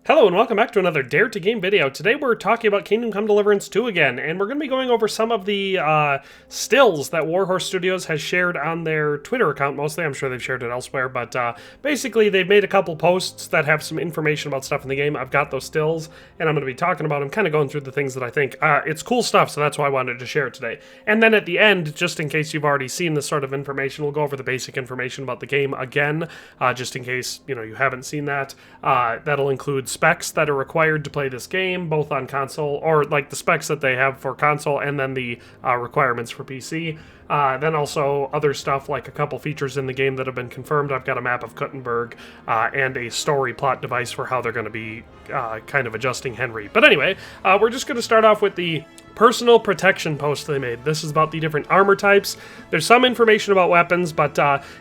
Hello and welcome back to another Dare to Game video. Today we're talking about Kingdom Come Deliverance 2 again, and we're going to be going over some of the stills that Warhorse Studios has shared on their Twitter account mostly. I'm sure they've shared it elsewhere, but basically they've made a couple posts that have some information about stuff in the game. I've got those stills, and I'm going to be talking about them, kind of going through the things that I think. It's cool stuff, so that's why I wanted to share it today. And then at the end, just in case you've already seen this sort of information, we'll go over the basic information about the game again, just in case you haven't seen that. That'll include specs that are required to play this game, both on console, or like the specs that they have for console, and then the requirements for PC. Then also other stuff like a couple features in the game that have been confirmed. I've got a map of Kuttenberg and a story plot device for how they're going to be kind of adjusting Henry. But anyway, we're just going to start off with the personal protection post they made. This is about the different armor types. There's some information about weapons, but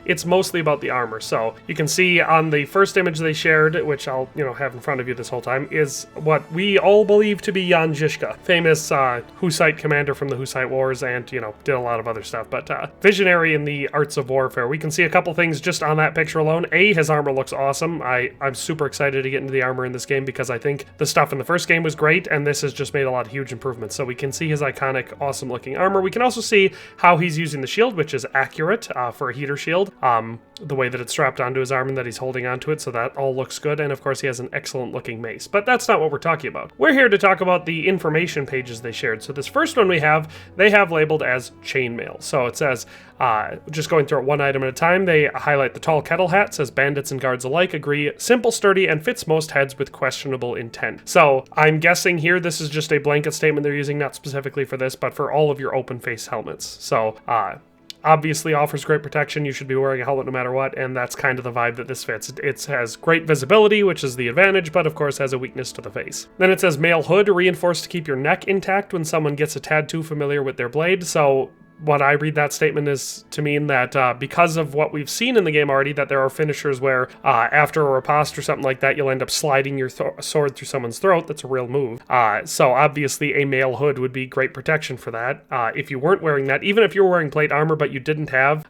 it's mostly about the armor. So you can see on the first image they shared, which I'll have in front of you this whole time, is what we all believe to be Jan Žižka, famous Hussite commander from the Hussite Wars, and did a lot of other stuff. But visionary in the arts of warfare. We can see a couple things just on that picture alone. His armor looks awesome. I'm super excited to get into the armor in this game because I think the stuff in the first game was great, and this has just made a lot of huge improvements. So we can see his iconic, awesome looking armor. We can also see how he's using the shield, which is accurate for a heater shield. The way that it's strapped onto his arm and that he's holding onto it, so that all looks good. And of course he has an excellent looking mace. But that's not what we're talking about. We're here to talk about the information pages they shared. So this first one they have labeled as chainmail. So it says, just going through it one item at a time, they highlight the tall kettle hat, says bandits and guards alike agree, simple, sturdy, and fits most heads with questionable intent. So I'm guessing here this is just a blanket statement they're using, not specifically for this, but for all of your open face helmets. So, obviously offers great protection. You should be wearing a helmet no matter what, and that's kind of the vibe that this fits. It has great visibility, which is the advantage, but of course has a weakness to the face. Then it says mail hood, reinforced to keep your neck intact when someone gets a tad too familiar with their blade. So what I read that statement is to mean that because of what we've seen in the game already, that there are finishers where after a riposte or something like that, you'll end up sliding your sword through someone's throat. That's a real move. So obviously a mail hood would be great protection for that. If you weren't wearing that, even if you were wearing plate armor but you didn't have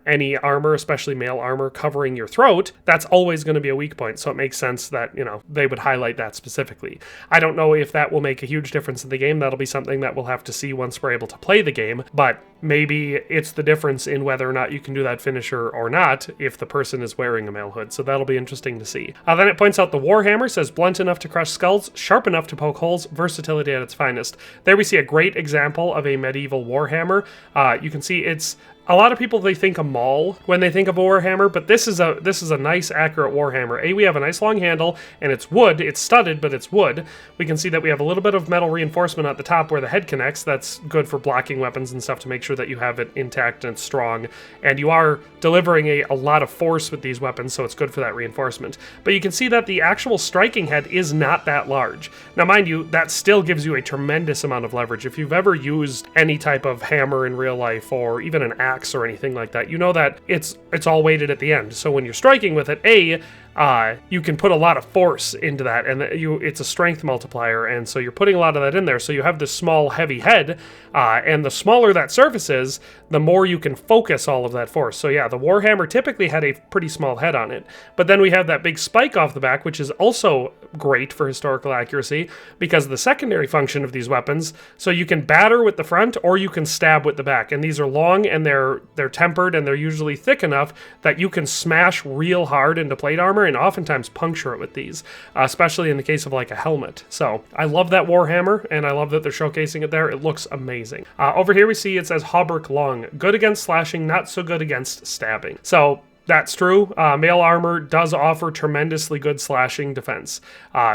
any armor, especially mail armor, covering your throat, that's always going to be a weak point. So it makes sense that they would highlight that specifically. I don't know if that will make a huge difference in the game. That'll be something that we'll have to see once we're able to play the game, but maybe it's the difference in whether or not you can do that finisher or not if the person is wearing a mail hood. So that'll be interesting to see. Then it points out the Warhammer, says blunt enough to crush skulls, sharp enough to poke holes, versatility at its finest. There we see a great example of a medieval Warhammer. You can see it's a lot of people, they think a maul when they think of a Warhammer, but this is a nice, accurate Warhammer. We have a nice long handle, and it's wood. It's studded, but it's wood. We can see that we have a little bit of metal reinforcement at the top where the head connects. That's good for blocking weapons and stuff to make sure that you have it intact and strong. And you are delivering a lot of force with these weapons, so it's good for that reinforcement. But you can see that the actual striking head is not that large. Now, mind you, that still gives you a tremendous amount of leverage. If you've ever used any type of hammer in real life, or even an axe or anything like that, you know that it's all weighted at the end. So when you're striking with it, you can put a lot of force into that, and it's a strength multiplier, and so you're putting a lot of that in there. So you have this small, heavy head, and the smaller that surface is, the more you can focus all of that force. So yeah, the Warhammer typically had a pretty small head on it, but then we have that big spike off the back, which is also great for historical accuracy, because the secondary function of these weapons, so you can batter with the front, or you can stab with the back, and these are long, and they're tempered, and they're usually thick enough that you can smash real hard into plate armor and oftentimes puncture it with these, especially in the case of like a helmet. So I love that Warhammer, and I love that they're showcasing it there. It looks amazing. Over here we see it says Hauberk Long, good against slashing, not so good against stabbing. So that's true. Mail armor does offer tremendously good slashing defense.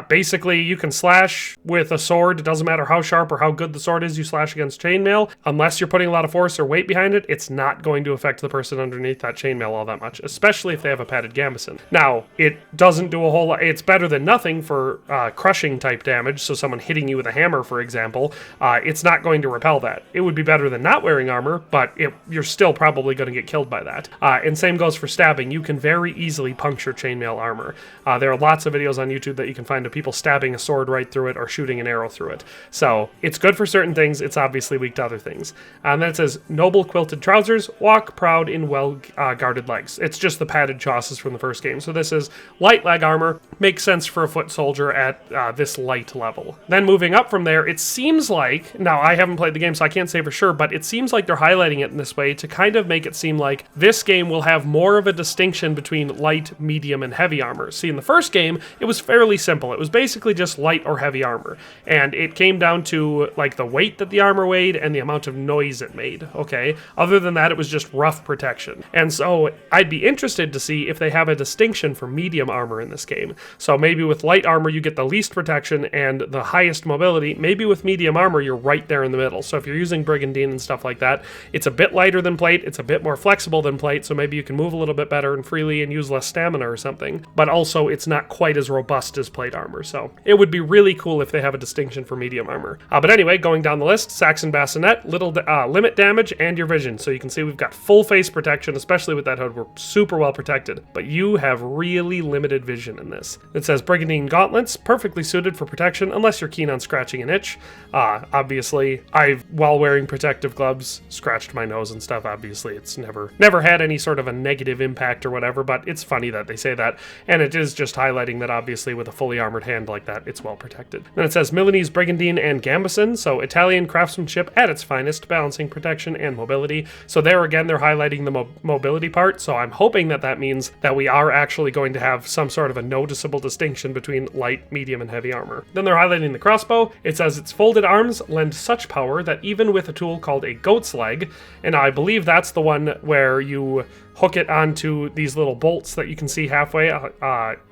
Basically, you can slash with a sword. It doesn't matter how sharp or how good the sword is, you slash against chainmail. Unless you're putting a lot of force or weight behind it, it's not going to affect the person underneath that chainmail all that much, especially if they have a padded gambeson. Now, it doesn't do a whole lot. It's better than nothing for crushing type damage, so someone hitting you with a hammer, for example, it's not going to repel that. It would be better than not wearing armor, but you're still probably going to get killed by that. And same goes for stabbing. stabbing, you can very easily puncture chainmail armor. There are lots of videos on YouTube that you can find of people stabbing a sword right through it or shooting an arrow through it. So it's good for certain things, it's obviously weak to other things. And then it says, noble quilted trousers, walk proud in well-guarded legs. It's just the padded chausses from the first game. So this is light leg armor, makes sense for a foot soldier at this light level. Then moving up from there, it seems like, now I haven't played the game so I can't say for sure, but it seems like they're highlighting it in this way to kind of make it seem like this game will have more of a distinction between light, medium, and heavy armor. See, in the first game, it was fairly simple. It was basically just light or heavy armor, and it came down to like the weight that the armor weighed and the amount of noise it made, okay? Other than that, it was just rough protection. And so I'd be interested to see if they have a distinction for medium armor in this game. So maybe with light armor, you get the least protection and the highest mobility. Maybe with medium armor, you're right there in the middle. So if you're using Brigandine and stuff like that, it's a bit lighter than plate, it's a bit more flexible than plate, so maybe you can move a little bit better and freely and use less stamina or something. But also, it's not quite as robust as plate armor, so it would be really cool if they have a distinction for medium armor. But anyway, going down the list, Saxon Bassinet, little limit damage and your vision. So you can see we've got full face protection, especially with that hood. We're super well protected, but you have really limited vision in this. It says Brigandine Gauntlets, perfectly suited for protection unless you're keen on scratching an itch. Obviously, while wearing protective gloves, scratched my nose and stuff. Obviously, it's never had any sort of a negative impact or whatever, but it's funny that they say that, and it is just highlighting that obviously with a fully armored hand like that, it's well protected. Then it says Milanese Brigandine and Gambesson, so Italian craftsmanship at its finest, balancing protection and mobility. So there again, they're highlighting the mobility part, so I'm hoping that that means that we are actually going to have some sort of a noticeable distinction between light, medium, and heavy armor. Then they're highlighting the crossbow. It says its folded arms lend such power that even with a tool called a goat's leg, and I believe that's the one where you hook it onto these little bolts that you can see halfway,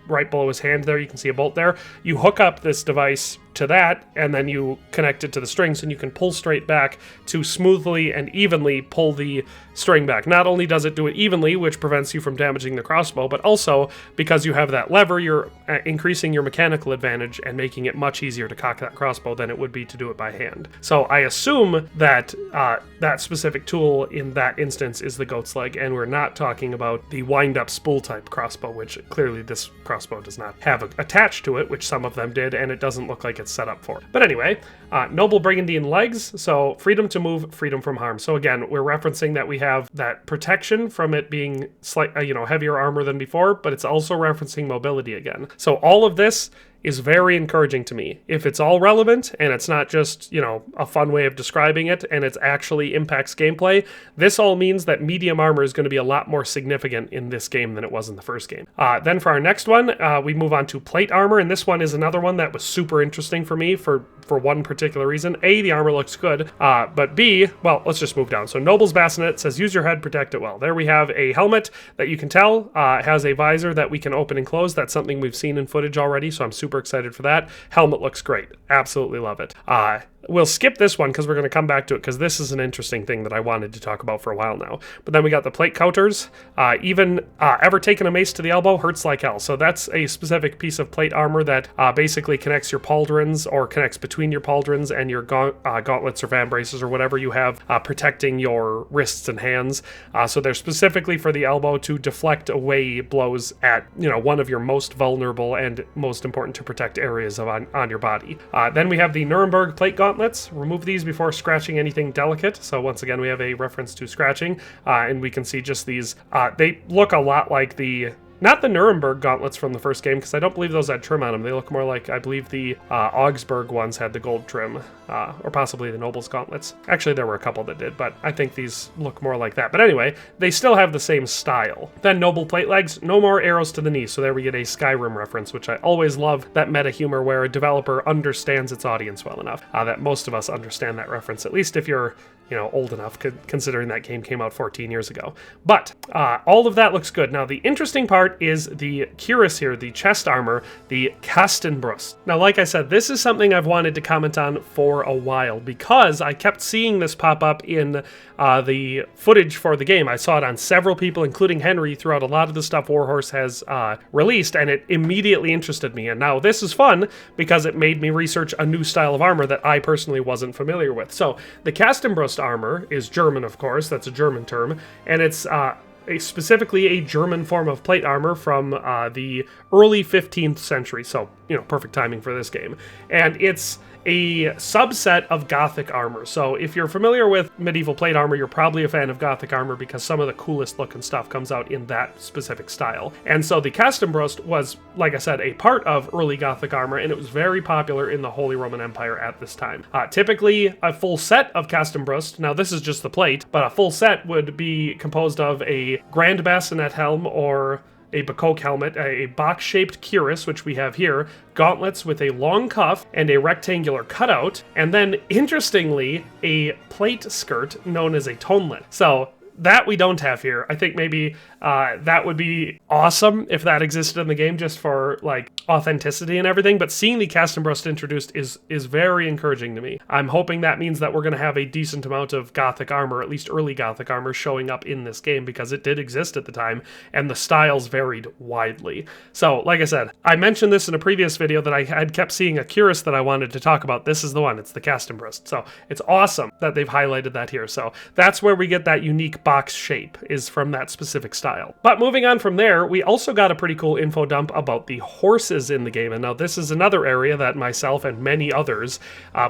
right below his hand there, you can see a bolt there. You hook up this device to that, and then you connect it to the strings, and you can pull straight back to smoothly and evenly pull the string back. Not only does it do it evenly, which prevents you from damaging the crossbow, but also because you have that lever, you're increasing your mechanical advantage and making it much easier to cock that crossbow than it would be to do it by hand. So I assume that that specific tool in that instance is the goat's leg, and we're not talking about the wind-up spool type crossbow, which clearly this crossbow does not have attached to it, which some of them did, and it doesn't look like it's set up for it. But anyway, noble Brigandine legs, so freedom to move, freedom from harm. So again, we're referencing that we have that protection from it being heavier armor than before, but it's also referencing mobility again. So all of this is very encouraging to me. If it's all relevant and it's not just, a fun way of describing it and it actually impacts gameplay, this all means that medium armor is going to be a lot more significant in this game than it was in the first game. Then for our next one, we move on to plate armor, and this one is another one that was super interesting for me for one particular reason. A, the armor looks good, but B, well, let's just move down. So Noble's Bassinet says use your head, protect it well. There we have a helmet that you can tell has a visor that we can open and close. That's something we've seen in footage already, so I'm super excited for that. Helmet looks great. Absolutely love it. We'll skip this one because we're going to come back to it because this is an interesting thing that I wanted to talk about for a while now. But then we got the plate counters. Ever taken a mace to the elbow hurts like hell. So that's a specific piece of plate armor that basically connects your pauldrons or connects between your pauldrons and your gauntlets or van braces or whatever you have protecting your wrists and hands. So they're specifically for the elbow to deflect away blows at one of your most vulnerable and most important to protect areas on your body. Then we have the Nuremberg plate gauntlets. Remove these before scratching anything delicate. So once again, we have a reference to scratching, and we can see just these. They look a lot like not the Nuremberg gauntlets from the first game, because I don't believe those had trim on them. They look more like, I believe the Augsburg ones had the gold trim, or possibly the Noble's gauntlets. Actually, there were a couple that did, but I think these look more like that. But anyway, they still have the same style. Then Noble plate legs, no more arrows to the knee. So there we get a Skyrim reference, which I always love, that meta humor where a developer understands its audience well enough, that most of us understand that reference, at least if you're old enough, considering that game came out 14 years ago. But all of that looks good. Now, the interesting part is the cuirass here, the chest armor, the Kastenbrust. Now, like I said, this is something I've wanted to comment on for a while because I kept seeing this pop up in the footage for the game. I saw it on several people, including Henry, throughout a lot of the stuff Warhorse has released, and it immediately interested me. And now this is fun because it made me research a new style of armor that I personally wasn't familiar with. So the Kastenbrust armor is German, of course. That's a German term, and it's specifically a German form of plate armor from the early 15th century. So, perfect timing for this game. And it's a subset of Gothic armor. So if you're familiar with medieval plate armor, you're probably a fan of Gothic armor because some of the coolest looking stuff comes out in that specific style. And so the Kastenbrust was, like I said, a part of early Gothic armor, and it was very popular in the Holy Roman Empire at this time. Typically, a full set of Kastenbrust, now this is just the plate, but a full set would be composed of a grand bassinet helm or a Bacoque helmet, a box-shaped cuirass, which we have here, gauntlets with a long cuff and a rectangular cutout, and then, interestingly, a plate skirt known as a tonelet. So that we don't have here. I think maybe that would be awesome if that existed in the game just for like authenticity and everything, but seeing the Kastenbrust introduced is very encouraging to me. I'm hoping that means that we're going to have a decent amount of Gothic armor, at least early Gothic armor, showing up in this game because it did exist at the time and the styles varied widely. So, like I said, I mentioned this in a previous video that I had kept seeing a cuirass that I wanted to talk about. This is the one. It's the Kastenbrust. So it's awesome that they've highlighted that here. So that's where we get that unique box shape, is from that specific style. But moving on from there, we also got a pretty cool info dump about the horses in the game. And now this is another area that myself and many others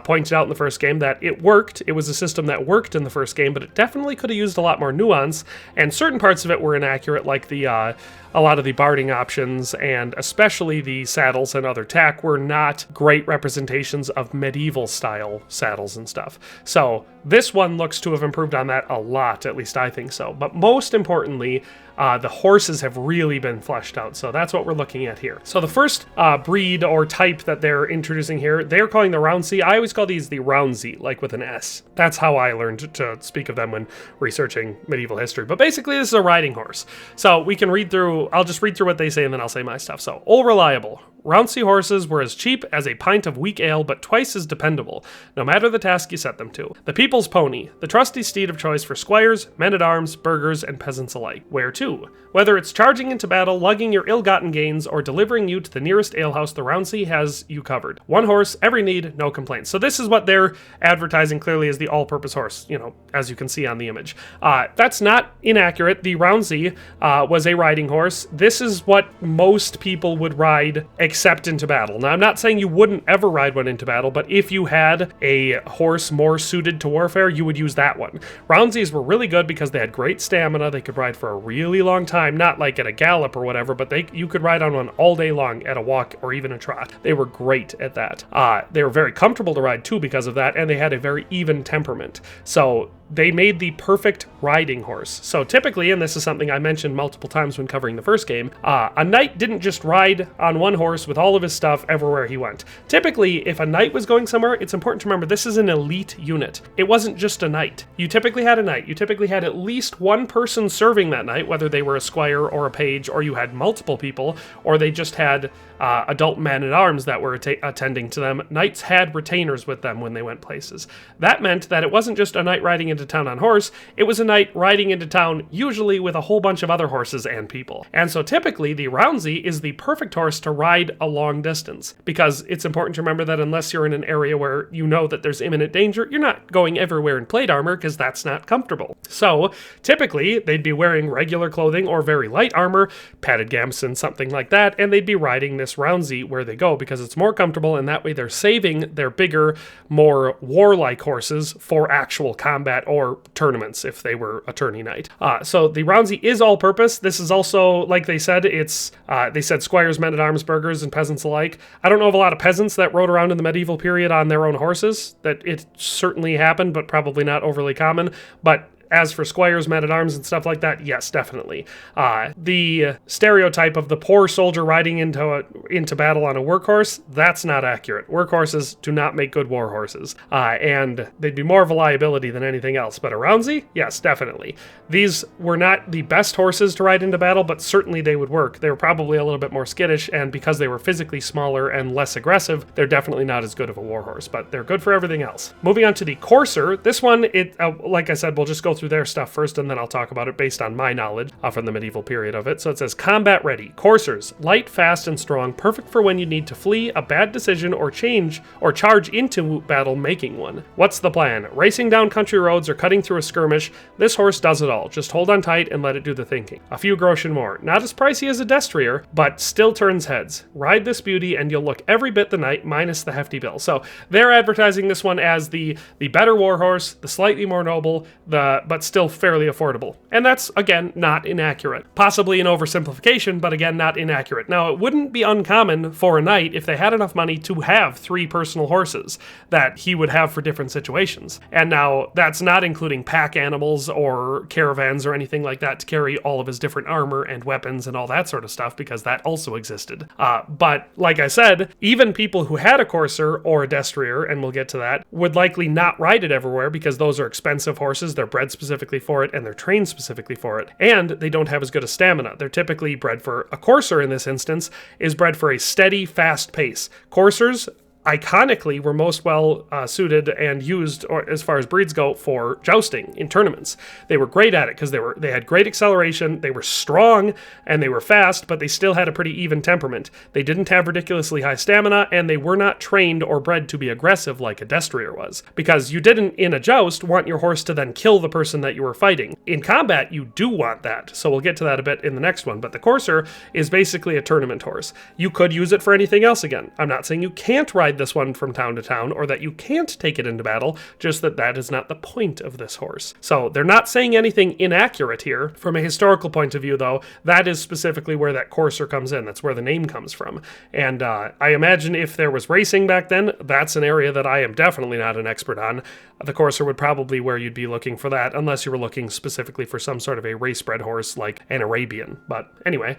pointed out in the first game that it worked. It was a system that worked in the first game, but it definitely could have used a lot more nuance, and certain parts of it were inaccurate, like the a lot of the barding options, and especially the saddles and other tack were not great representations of medieval style saddles and stuff. So this one looks to have improved on that a lot, at least I think so. But most importantly, the horses have really been fleshed out, so that's what we're looking at here. So the first breed or type that they're introducing here, they're calling the Roundsy. I always call these the Roundsy, like with an S. That's how I learned to speak of them when researching medieval history. But basically, this is a riding horse. So we can read through, I'll just read through what they say and then I'll say my stuff. So, all reliable. Roundsy horses were as cheap as a pint of weak ale, but twice as dependable, no matter the task you set them to. The people's pony, the trusty steed of choice for squires, men-at-arms, burghers, and peasants alike. Where to? Whether it's charging into battle, lugging your ill-gotten gains, or delivering you to the nearest alehouse, the Roundsy has you covered. One horse, every need, no complaints. So this is what they're advertising clearly as the all-purpose horse, as you can see on the image. That's not inaccurate. The Roundsy was a riding horse. This is what most people would ride except into battle. Now, I'm not saying you wouldn't ever ride one into battle, but if you had a horse more suited to warfare, you would use that one. Roundsies were really good because they had great stamina. They could ride for a really long time, not like at a gallop or whatever, but you could ride on one all day long at a walk or even a trot. They were great at that. They were very comfortable to ride too because of that, and they had a very even temperament. So they made the perfect riding horse. So typically, and this is something I mentioned multiple times when covering the first game, a knight didn't just ride on one horse with all of his stuff everywhere he went. Typically, if a knight was going somewhere, it's important to remember this is an elite unit. It wasn't just a knight. You typically had a knight. You typically had at least one person serving that knight, whether they were a squire or a page, or you had multiple people, or they just had adult men-at-arms that were attending to them. Knights had retainers with them when they went places. That meant that it wasn't just a knight riding into town on horse, it was a knight riding into town usually with a whole bunch of other horses and people. And so typically the Roundsy is the perfect horse to ride a long distance, because it's important to remember that unless you're in an area where you know that there's imminent danger, you're not going everywhere in plate armor because that's not comfortable. So typically they'd be wearing regular clothing or very light armor, padded gamsons, something like that, and they'd be riding this Roundsy where they go because it's more comfortable, and that way they're saving their bigger, more warlike horses for actual combat or tournaments if they were a tourney knight. So the Roundsy is all-purpose. This is also, like they said, they said squires, men-at-arms, burghers, and peasants alike. I don't know of a lot of peasants that rode around in the medieval period on their own horses. That it certainly happened, but probably not overly common. But as for squires, men-at-arms, and stuff like that, yes, definitely. The stereotype of the poor soldier riding into battle on a workhorse, that's not accurate. Workhorses do not make good war horses, and they'd be more of a liability than anything else. But a Roundsy, yes, definitely. These were not the best horses to ride into battle, but certainly they would work. They were probably a little bit more skittish, and because they were physically smaller and less aggressive, they're definitely not as good of a war horse, but they're good for everything else. Moving on to the Courser, this one, like I said, we'll just go through through their stuff first, and then I'll talk about it based on my knowledge from the medieval period of it. So it says, combat ready. Coursers, light, fast, and strong, perfect for when you need to flee a bad decision or charge into battle making one. What's the plan? Racing down country roads or cutting through a skirmish? This horse does it all. Just hold on tight and let it do the thinking. A few groschen more. Not as pricey as a destrier, but still turns heads. Ride this beauty and you'll look every bit the knight minus the hefty bill. So they're advertising this one as the better warhorse, the slightly more noble, but still fairly affordable. And that's, again, not inaccurate. Possibly an oversimplification, but again, not inaccurate. Now, it wouldn't be uncommon for a knight, if they had enough money, to have 3 personal horses that he would have for different situations. And now, that's not including pack animals or caravans or anything like that to carry all of his different armor and weapons and all that sort of stuff, because that also existed. But, like I said, even people who had a courser or a destrier, and we'll get to that, would likely not ride it everywhere because those are expensive horses, they're bred specifically for it, and they're trained specifically for it. And they don't have as good a stamina. They're typically bred for, a courser in this instance, is bred for a steady, fast pace. Coursers, iconically, were most well suited and used, or as far as breeds go, for jousting in tournaments. They were great at it because they had great acceleration, they were strong, and they were fast, but they still had a pretty even temperament. They didn't have ridiculously high stamina, and they were not trained or bred to be aggressive like a destrier was. Because you didn't, in a joust, want your horse to then kill the person that you were fighting. In combat, you do want that, so we'll get to that a bit in the next one, but the courser is basically a tournament horse. You could use it for anything else again. I'm not saying you can't ride this one from town to town, or that you can't take it into battle, just that is not the point of this horse. So they're not saying anything inaccurate here. From a historical point of view, though, that is specifically where that courser comes in. That's where the name comes from. And I imagine if there was racing back then, that's an area that I am definitely not an expert on. The courser would probably where you'd be looking for that, unless you were looking specifically for some sort of a race-bred horse like an Arabian. But anyway,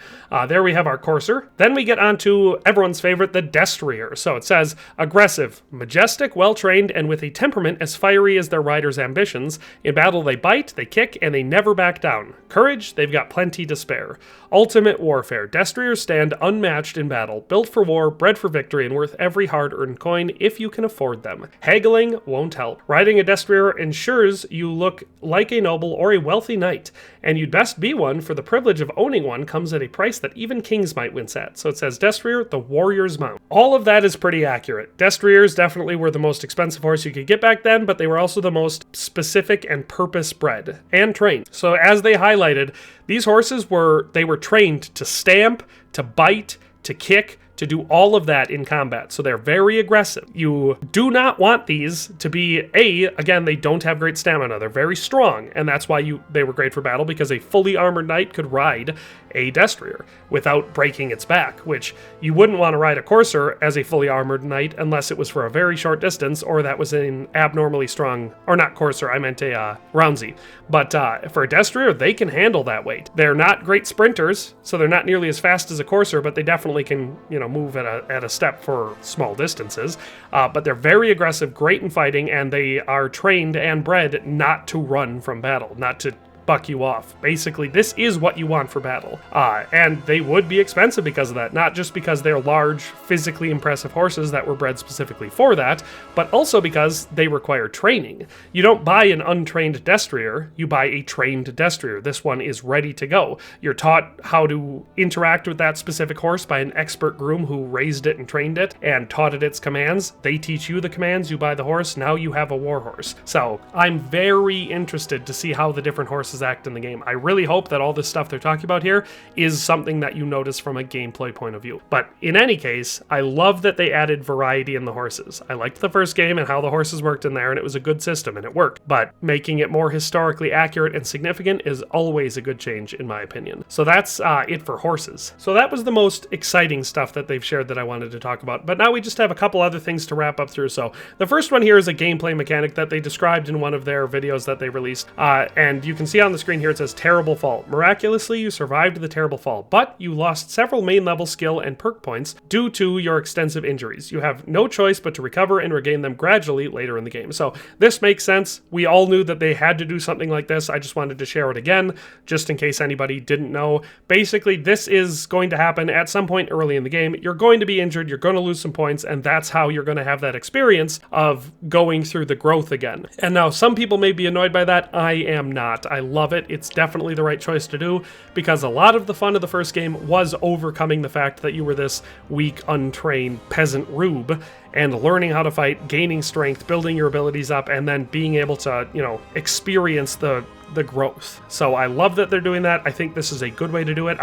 there we have our courser. Then we get on to everyone's favorite, the destrier. So it says, aggressive, majestic, well-trained, and with a temperament as fiery as their rider's ambitions. In battle they bite, they kick, and they never back down. Courage, they've got plenty to spare. Ultimate warfare. Destriers stand unmatched in battle, built for war, bred for victory, and worth every hard-earned coin if you can afford them. Haggling won't help. Riding a destrier ensures you look like a noble or a wealthy knight, and you'd best be one, for the privilege of owning one comes at a price that even kings might wince at. So it says destrier, the warrior's mount. All of that is pretty accurate. Destriers definitely were the most expensive horse you could get back then, but they were also the most specific and purpose-bred and trained. So as they highlighted, these horses were trained to stamp, to bite, to kick, to do all of that in combat. So they're very aggressive. You do not want these to be, again, they don't have great stamina. They're very strong, and that's why they were great for battle, because a fully armored knight could ride a destrier without breaking its back, which you wouldn't want to ride a courser as a fully armored knight unless it was for a very short distance, or that was an abnormally strong, or not courser, I meant a roundsy. But for a destrier, they can handle that weight. They're not great sprinters, so they're not nearly as fast as a courser, but they definitely can, move at a step for small distances. But they're very aggressive, great in fighting, and they are trained and bred not to run from battle, not to buck you off. Basically, this is what you want for battle. And they would be expensive because of that, not just because they're large, physically impressive horses that were bred specifically for that, but also because they require training. You don't buy an untrained destrier, you buy a trained destrier. This one is ready to go. You're taught how to interact with that specific horse by an expert groom who raised it and trained it and taught it its commands. They teach you the commands, you buy the horse, now you have a war horse. So I'm very interested to see how the different horses act in the game. I really hope that all this stuff they're talking about here is something that you notice from a gameplay point of view. But in any case, I love that they added variety in the horses. I liked the first game and how the horses worked in there, and it was a good system and it worked. But making it more historically accurate and significant is always a good change in my opinion. So that's it for horses. So that was the most exciting stuff that they've shared that I wanted to talk about. But now we just have a couple other things to wrap up through. So the first one here is a gameplay mechanic that they described in one of their videos that they released. And you can see on the screen here, it says terrible fall. Miraculously, you survived the terrible fall, but you lost several main level skill and perk points due to your extensive injuries. You have no choice but to recover and regain them gradually later in the game. So this makes sense. We all knew that they had to do something like this. I just wanted to share it again, just in case anybody didn't know. Basically, this is going to happen at some point early in the game. You're going to be injured, you're going to lose some points, and that's how you're going to have that experience of going through the growth again. And now some people may be annoyed by that. I am not. I love it. It's definitely the right choice to do, because a lot of the fun of the first game was overcoming the fact that you were this weak, untrained peasant rube, and learning how to fight, gaining strength, building your abilities up, and then being able to, experience the growth. So I love that they're doing that. I think this is a good way to do it.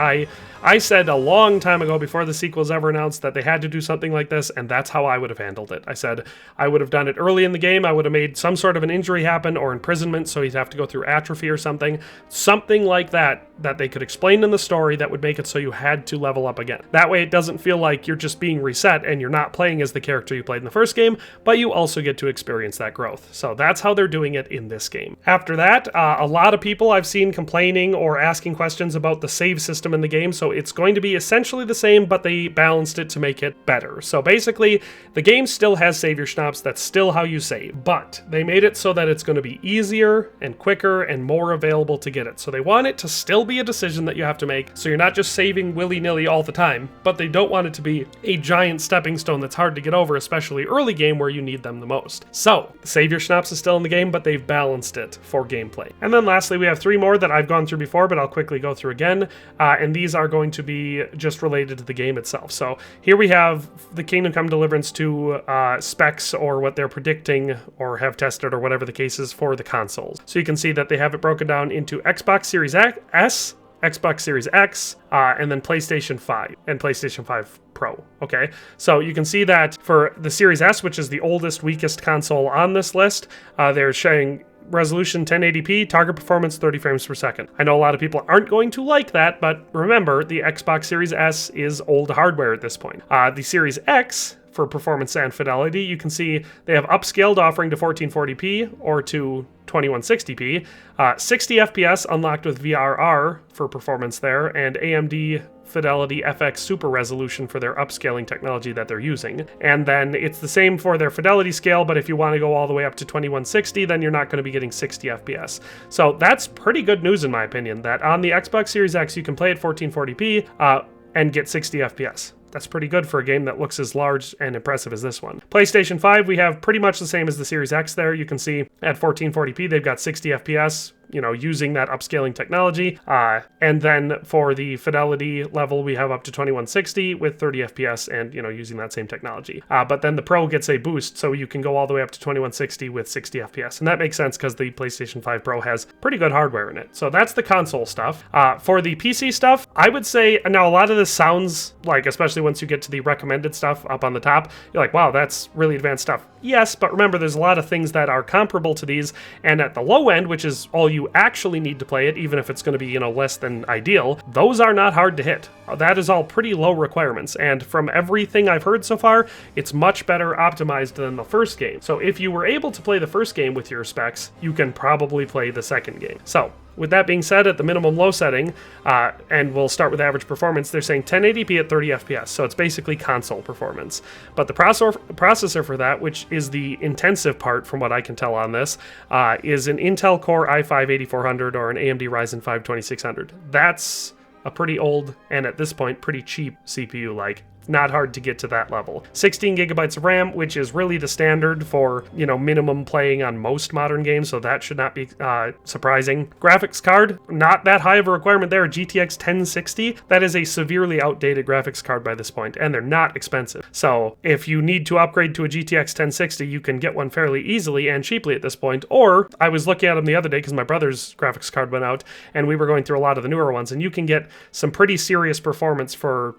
I said a long time ago, before the sequel was ever announced, that they had to do something like this, and that's how I would have handled it. I said I would have done it early in the game. I would have made some sort of an injury happen or imprisonment, so he'd have to go through atrophy or something like that they could explain in the story that would make it so you had to level up again. That way it doesn't feel like you're just being reset and you're not playing as the character you played in the first game, but you also get to experience that growth. So that's how they're doing it in this game. After that, a lot of people I've seen complaining or asking questions about the save system in the game. So it's going to be essentially the same, but they balanced it to make it better. So basically, the game still has Savior Schnapps. That's still how you save, but they made it so that it's going to be easier and quicker and more available to get it. So they want it to still be a decision that you have to make, so you're not just saving willy-nilly all the time, but they don't want it to be a giant stepping stone that's hard to get over, especially early game where you need them the most. So Savior Schnapps is still in the game, but they've balanced it for gameplay. And then lastly, we have 3 more that I've gone through before, but I'll quickly go through again, and these are going to be just related to the game itself. So here we have the Kingdom Come Deliverance 2 specs, or what they're predicting or have tested, or whatever the case is, for the consoles. So you can see that they have it broken down into Xbox Series S, Xbox Series X, and then PlayStation 5 and PlayStation 5 Pro. Okay, so you can see that for the Series S, which is the oldest, weakest console on this list, they're showing resolution 1080p, target performance 30 frames per second. I know a lot of people aren't going to like that, but remember, the Xbox Series S is old hardware at this point. The Series X, for performance and fidelity, you can see they have upscaled, offering to 1440p or to 2160p, 60 FPS unlocked with VRR for performance there, and AMD Fidelity FX Super Resolution for their upscaling technology that they're using. And then it's the same for their fidelity scale, but if you want to go all the way up to 2160, then you're not going to be getting 60 FPS. So that's pretty good news in my opinion, that on the Xbox Series X you can play at 1440p and get 60 FPS. That's pretty good for a game that looks as large and impressive as this one. PlayStation 5, we have pretty much the same as the Series X there. You can see at 1440p, they've got 60 FPS, using that upscaling technology. And then for the fidelity level, we have up to 2160 with 30 FPS and, using that same technology. But then the Pro gets a boost, so you can go all the way up to 2160 with 60 FPS. And that makes sense because the PlayStation 5 Pro has pretty good hardware in it. So that's the console stuff. For the PC stuff, I would say, now a lot of this sounds like, especially once you get to the recommended stuff up on the top, you're like, wow, that's really advanced stuff. Yes, but remember, there's a lot of things that are comparable to these, and at the low end, which is all you actually need to play it, even if it's going to be, less than ideal, those are not hard to hit. That is all pretty low requirements, and from everything I've heard so far, it's much better optimized than the first game. So if you were able to play the first game with your specs, you can probably play the second game. So with that being said, at the minimum low setting, and we'll start with average performance, they're saying 1080p at 30 FPS, so it's basically console performance. But the processor for that, which is the intensive part from what I can tell on this, is an Intel Core i5-8400 or an AMD Ryzen 5 2600. That's a pretty old, and at this point, pretty cheap CPU, not hard to get to that level. 16 gigabytes of RAM, which is really the standard for, minimum playing on most modern games, so that should not be surprising. Graphics card, not that high of a requirement there. GTX 1060, that is a severely outdated graphics card by this point, and they're not expensive. So if you need to upgrade to a GTX 1060, you can get one fairly easily and cheaply at this point. Or, I was looking at them the other day because my brother's graphics card went out, and we were going through a lot of the newer ones, and you can get some pretty serious performance for,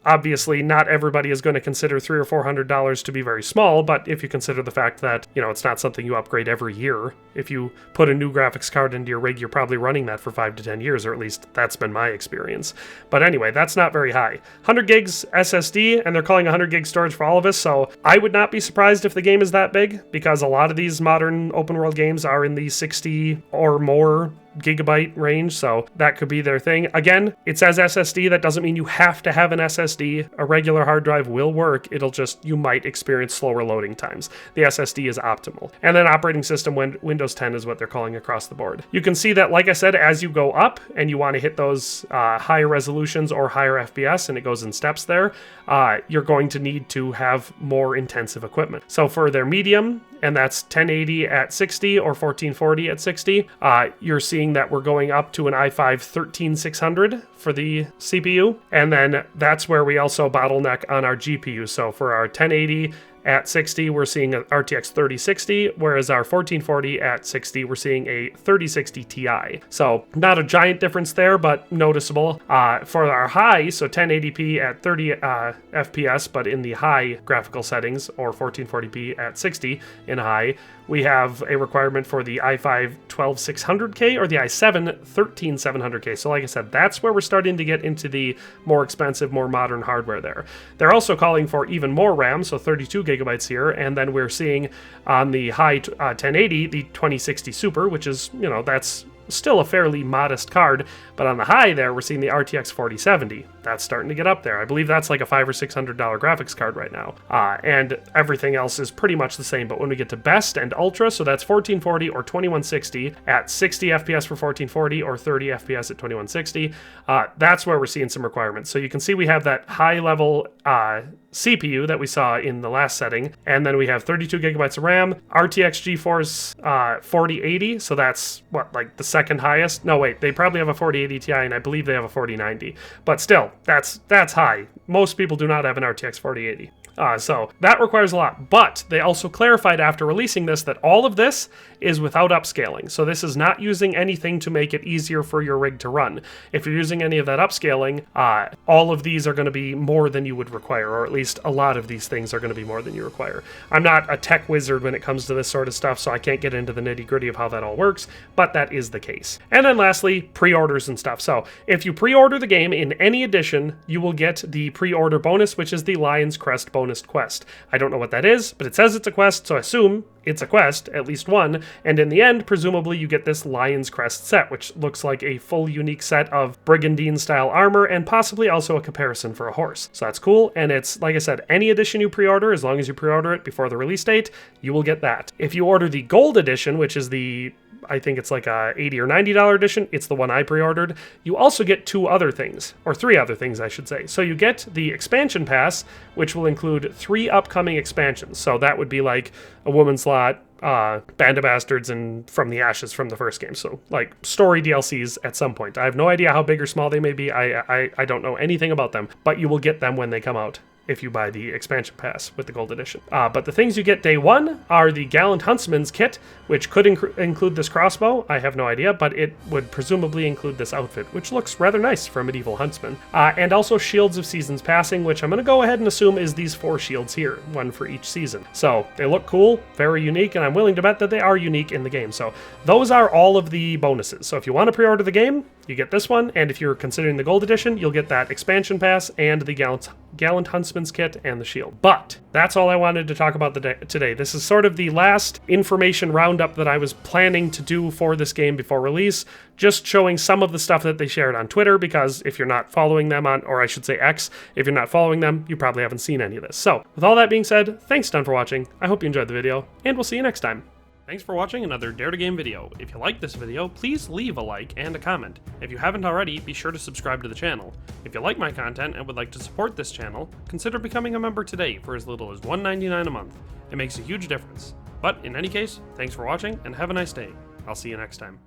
obviously not everybody is going to consider $300 or $400 to be very small, but if you consider the fact that, it's not something you upgrade every year, if you put a new graphics card into your rig, you're probably running that for 5 to 10 years, or at least that's been my experience. But anyway, that's not very high. 100 gigs SSD, and they're calling 100 gig storage for all of us, so I would not be surprised if the game is that big, because a lot of these modern open world games are in the 60 or more gigabyte range, so that could be their thing. Again, it says SSD. That doesn't mean you have to have an SSD. A regular hard drive will work. It'll just, you might experience slower loading times. The SSD is optimal. And then operating system, Windows 10 is what they're calling across the board. You can see that, like I said, as you go up and you want to hit those higher resolutions or higher FPS, and it goes in steps there, you're going to need to have more intensive equipment. So for their medium, and that's 1080 at 60 or 1440 at 60, you're seeing that we're going up to an i5 13600 for the CPU, and then that's where we also bottleneck on our GPU. So for our 1080 at 60, we're seeing an RTX 3060, whereas our 1440 at 60, we're seeing a 3060 Ti. So not a giant difference there, but noticeable. For our high, so 1080p at 30 FPS, but in the high graphical settings, or 1440p at 60 in high, we have a requirement for the i5 12600K or the i7 13700K. So like I said, that's where we're starting to get into the more expensive, more modern hardware there. They're also calling for even more RAM, so 32 gigabytes here, and then we're seeing on the high 1080 the 2060 Super, which is, you know, that's still a fairly modest card, but on the high there we're seeing the RTX 4070. That's starting to get up there. I believe that's like a $500 or $600 graphics card right now, and everything else is pretty much the same. But when we get to best and ultra, so that's 1440 or 2160 at 60 FPS for 1440 or 30 FPS at 2160, that's where we're seeing some requirements. So you can see we have that high level CPU that we saw in the last setting, and then we have 32 gigabytes of RAM, RTX GeForce 4080, so that's what, like the second highest? No, wait, they probably have a 4080 Ti, and I believe they have a 4090, but still, that's high. Most people do not have an RTX 4080. So that requires a lot, but they also clarified after releasing this that all of this is without upscaling. So this is not using anything to make it easier for your rig to run. If you're using any of that upscaling, all of these are going to be more than you would require, or at least a lot of these things are going to be more than you require. I'm not a tech wizard when it comes to this sort of stuff, so I can't get into the nitty-gritty of how that all works, but that is the case. And then lastly, pre-orders and stuff. So if you pre-order the game in any edition, you will get the pre-order bonus, which is the Lion's Crest bonus quest. I don't know what that is, but it says it's a quest, so I assume it's a quest, at least one, and in the end, presumably you get this Lion's Crest set, which looks like a full unique set of Brigandine-style armor, and possibly also a comparison for a horse. So that's cool, and it's, like I said, any edition you pre-order, as long as you pre-order it before the release date, you will get that. If you order the Gold Edition, which is the, I think it's like a $80 or $90 edition. It's the one I pre-ordered. You also get two other things, or three other things, I should say. So you get the expansion pass, which will include 3 upcoming expansions. So that would be like a Woman's Lot, Band of Bastards, and From the Ashes from the first game. So like story DLCs at some point. I have no idea how big or small they may be. I don't know anything about them, but you will get them when they come out if you buy the expansion pass with the Gold Edition. But the things you get day one are the Gallant Huntsman's kit, which could include this crossbow. I have no idea, but it would presumably include this outfit, which looks rather nice for a medieval huntsman. And also Shields of Seasons Passing, which I'm going to go ahead and assume is these 4 shields here, one for each season. So they look cool, very unique, and I'm willing to bet that they are unique in the game. So those are all of the bonuses. So if you want to pre-order the game, you get this one, and if you're considering the Gold Edition, you'll get that expansion pass and the Gallant Huntsman's kit and the shield. But that's all I wanted to talk about today. This is sort of the last information roundup that I was planning to do for this game before release, just showing some of the stuff that they shared on Twitter, because if you're not following them on, or I should say X, if you're not following them, you probably haven't seen any of this. So with all that being said, thanks a ton for watching. I hope you enjoyed the video, and we'll see you next time. Thanks for watching another Dare to Game video. If you liked this video, please leave a like and a comment. If you haven't already, be sure to subscribe to the channel. If you like my content and would like to support this channel, consider becoming a member today for as little as $1.99 a month. It makes a huge difference. But in any case, thanks for watching and have a nice day. I'll see you next time.